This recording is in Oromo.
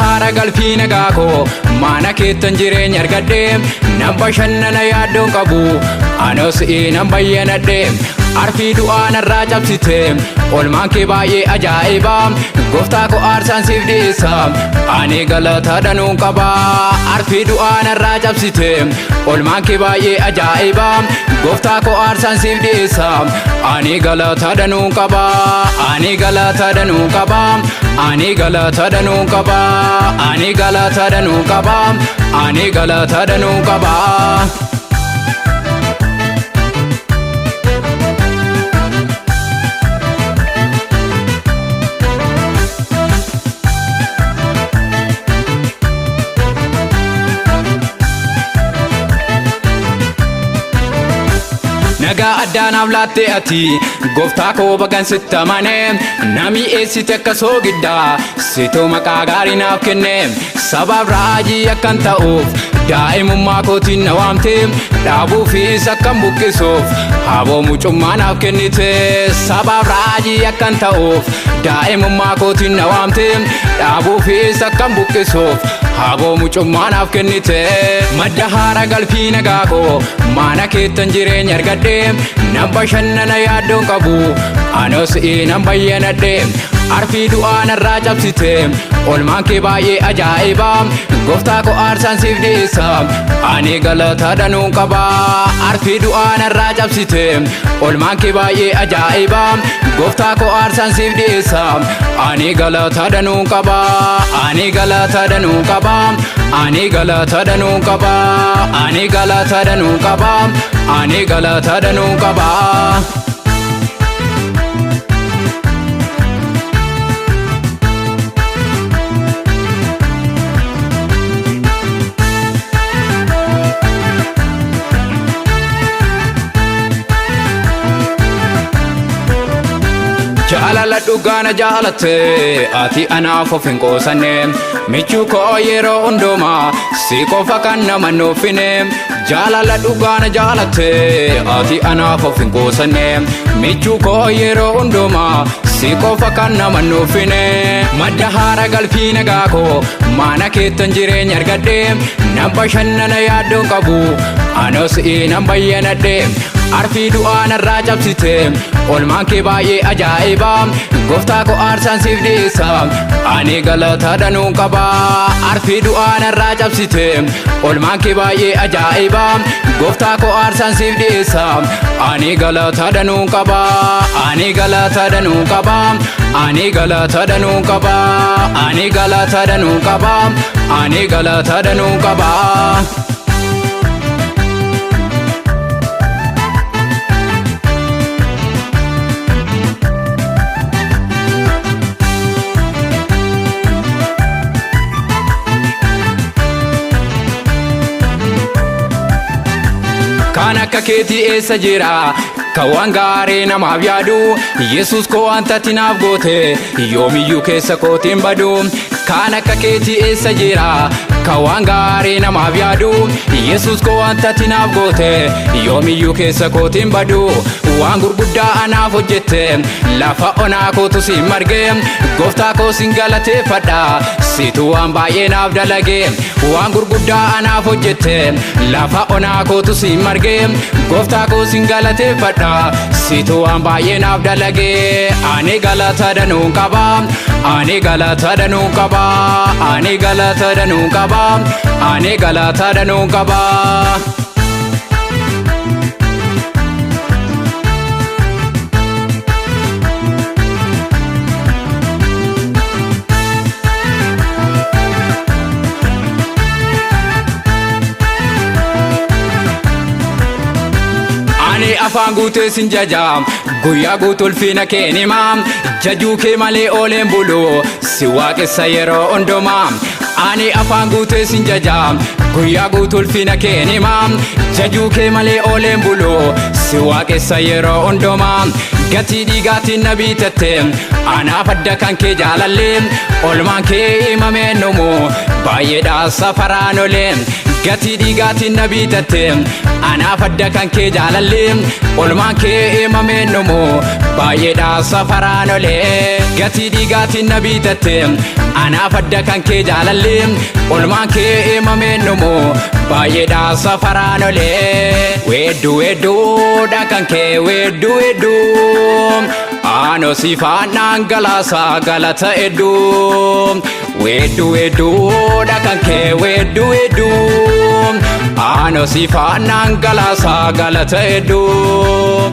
haara galfii nagaa koo mana keettan jireenya argadhe nan bashannana yaaddoon qabu anoo si'ii nan bayyanadhe arfii du'aa narraa cabsite olmaan kee baay'ee ajaa'iba gooftaa koo aarsaan siif dhiyeessa ani galata danuun qaba arfii du'aa narraa cabsite olmaan kee baay'ee ajaa'iba gooftaa koo aarsaan siif dhiyeessa ani galata danuun qaba ani galata danuun qaba ani galata danuun qaba ani galata danuun qaba ani galata danuun qaba. Nagaa addaanaaf laatte ati gooftaa koo bagan sitti amane nami eessite akka soogiddaa situ maqaa gaarii naaf kenne sabaaf raajii akkan ta'uuf daa'imummaa kootiin na waamte dhaabuufis akkan buqqisuuf haboo mucummaa naaf kennite sabaaf raajii akkan ta'uuf daa'imummaa kootiin na waamte dhaabuufis akkan buqqisuuf haboo mucummaa naaf kennite madda haara galfii nagaa koo mana keettan jireenya argadhe nan bashannana yaaddoon qabu anoo si'ii nan bayyanadhe arfii du'aa narraa cabsite olmaan kee baay'ee ajaa'iba gooftaa koo aarsaan siif dhiyeessa ani galata danuun qaba arfii du'aa narraa cabsite olmaan kee baay'ee ajaa'iba gooftaa koo aarsaan siif dhiyeessa ani galata danuun qaba ani galata danuun qaba ani galata danuun qaba ani galata danuun qaba ani galata danuun qaba. Jaalala dhugaana jaalatte ati anaaf of hin qoosanne michuu koo yeroo hundumaa si qofa kan nama nuufine jaalala dhugaana jaalatte ati anaaf of hin qoosanne michuu koo yeroo hundumaa si qofa kan nama nuufine madda haara galfii nagaa koo mana keettan jireenya argadhe nan bashannana yaaddoon qabu anoo si'ii nan bayyanadhe arfii du'aa narraa cabsite olmaan kee baay'ee ajaa'iba gooftaa koo aarsaan siif dhiyeessa ani galata danuun qaba arfii du'aa narraa cabsite olmaan kee baay'ee ajaa'iba gooftaa koo aarsaan siif dhiyeessa ani galata danuun qaba ani galata danuun qaba ani galata danuun qaba ani galata danuun qaba ani galata danuun qaba. Kan akka keetii eessa jira kan waan gaarii namaaf yaadu Yesuus koo wanta ati naaf goote yoomiyyuu keessa kootiin badu kan akka keetii eessa jira kan waan gaarii namaaf yaadu Yesuus koo wanta ati naaf goote yoomiyyuu keessa kootiin badu waan gurguddaa anaaf hojjette lafa onaa kootu si marge gooftaa koo sin galateeffadha situ waan baay'ee naaf dalage waan gurguddaa anaaf hojjette lafa onaa kootu si marge gooftaa koo sin galateeffadha situ waan baay'ee naaf dalage ani galata danuun qaba ani galata danuun qaba ani galata danuun qaba ani galata danuun qaba. Ani afaan guutee sin jajaa guyyaa guutuu ulfina kee himaa jajuu kee malee ooleen bulu si waaqessa yeroo hundumaa ani afaan guutee sin jajaa guyyaa guutuu ulfina kee himaa jajuu kee malee ooleen bulu si waaqessa yeroo hundumaa gatii dhiigaatiin na biitatte anaaf adda kan kee jaalalle olmaan kee himamee numu baay'eedhaa safaraan olee gatii dhiigaatiin na biitatte anaaf adda kan kee jaalallee olmaan kee eemameen numoo baay'eedha safaraan olee gatii dhiigaatiin na biitatte anaaf adda kan kee jaalallee olmaan kee eemameen numoo baay'eedha safaraan olee weedduudha kan kee weeddu ano sifaannaan galaasaa galata hedduu weedduudha kan kee weeddu ano sifaannaan galaasaa galata hedduu